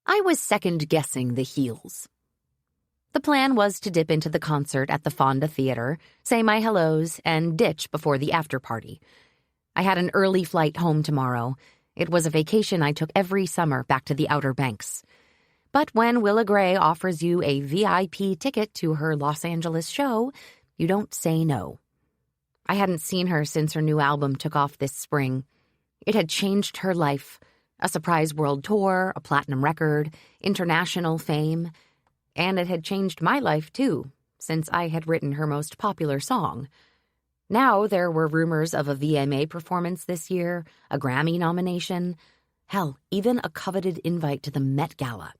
I was second-guessing the heels. The plan was to dip into the concert at the Fonda Theater, say my hellos, and ditch before the after-party. I had an early flight home tomorrow. It was a vacation I took every summer back to the Outer Banks. But when Willa Gray offers you a VIP ticket to her Los Angeles show, you don't say no. I hadn't seen her since her new album took off this spring. It had changed her life. A surprise world tour, a platinum record, international fame. And it had changed my life, too, since I had written her most popular song. Now there were rumors of a VMA performance this year, a Grammy nomination, hell, even a coveted invite to the Met Gala.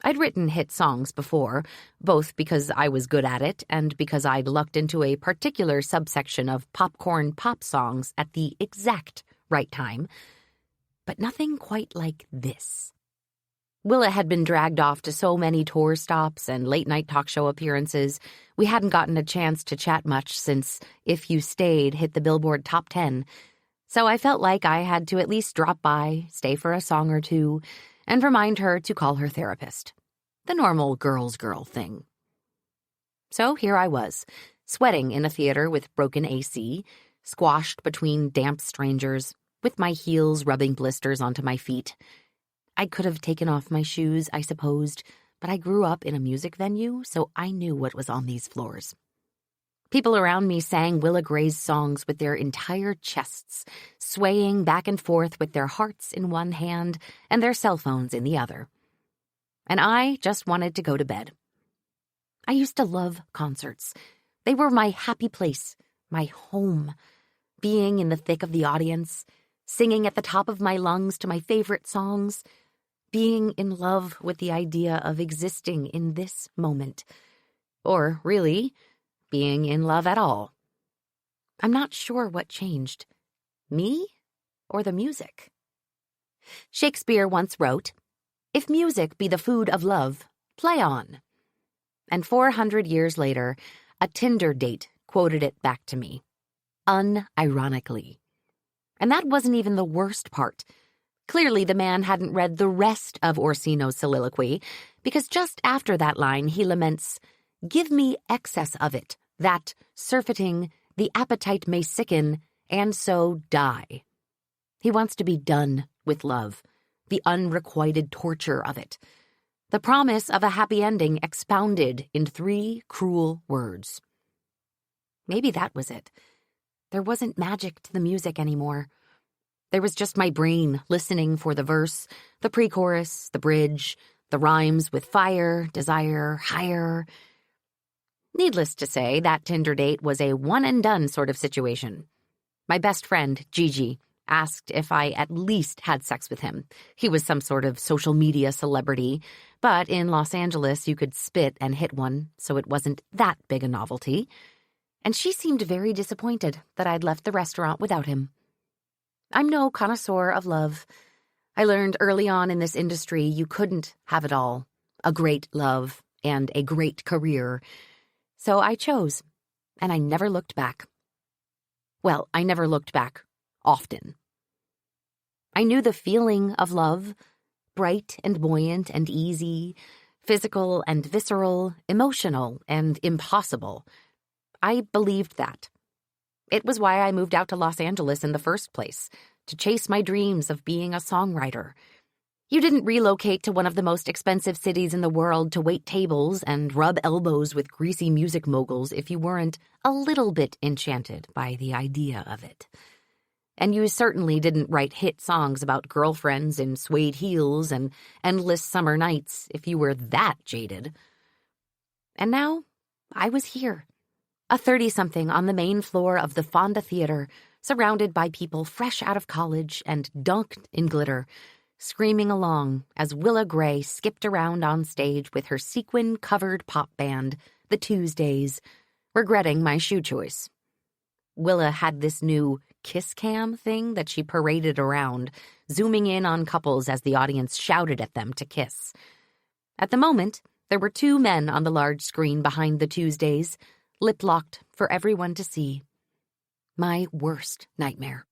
I'd written hit songs before, both because I was good at it and because I'd lucked into a particular subsection of popcorn pop songs at the exact right time, but nothing quite like this. Willa had been dragged off to so many tour stops and late-night talk show appearances, we hadn't gotten a chance to chat much since If You Stayed hit the Billboard Top 10, so I felt like I had to at least drop by, stay for a song or two, and remind her to call her therapist. The normal girl's girl thing. So here I was, sweating in a theater with broken AC, squashed between damp strangers, with my heels rubbing blisters onto my feet. I could have taken off my shoes, I supposed, but I grew up in a music venue, so I knew what was on these floors. People around me sang Willa Gray's songs with their entire chests, swaying back and forth with their hearts in one hand and their cell phones in the other. And I just wanted to go to bed. I used to love concerts. They were my happy place, my home. Being in the thick of the audience, singing at the top of my lungs to my favorite songs, being in love with the idea of existing in this moment. Or, really, being in love at all. I'm not sure what changed. Me or the music? Shakespeare once wrote, "If music be the food of love, play on." And 400 years later, a Tinder date quoted it back to me, unironically. And that wasn't even the worst part. Clearly, the man hadn't read the rest of Orsino's soliloquy, because just after that line, he laments, "Give me excess of it, that, surfeiting, the appetite may sicken, and so die." He wants to be done with love, the unrequited torture of it. The promise of a happy ending expounded in 3 cruel words. Maybe that was it. There wasn't magic to the music anymore. There was just my brain listening for the verse, the pre-chorus, the bridge, the rhymes with fire, desire, higher. Needless to say, that Tinder date was a one-and-done sort of situation. My best friend, Gigi, asked if I at least had sex with him. He was some sort of social media celebrity, but in Los Angeles you could spit and hit one, so it wasn't that big a novelty. And she seemed very disappointed that I'd left the restaurant without him. I'm no connoisseur of love. I learned early on in this industry you couldn't have it all, a great love and a great career. So I chose, and I never looked back. Well, I never looked back often. I knew the feeling of love, bright and buoyant and easy, physical and visceral, emotional and impossible. I believed that. It was why I moved out to Los Angeles in the first place, to chase my dreams of being a songwriter. You didn't relocate to one of the most expensive cities in the world to wait tables and rub elbows with greasy music moguls if you weren't a little bit enchanted by the idea of it. And you certainly didn't write hit songs about girlfriends in suede heels and endless summer nights if you were that jaded. And now, I was here. A 30-something on the main floor of the Fonda Theater, surrounded by people fresh out of college and dunked in glitter, screaming along as Willa Gray skipped around on stage with her sequin-covered pop band, The Tuesdays, regretting my shoe choice. Willa had this new kiss cam thing that she paraded around, zooming in on couples as the audience shouted at them to kiss. At the moment, there were 2 men on the large screen behind The Tuesdays, lip-locked for everyone to see. My worst nightmare.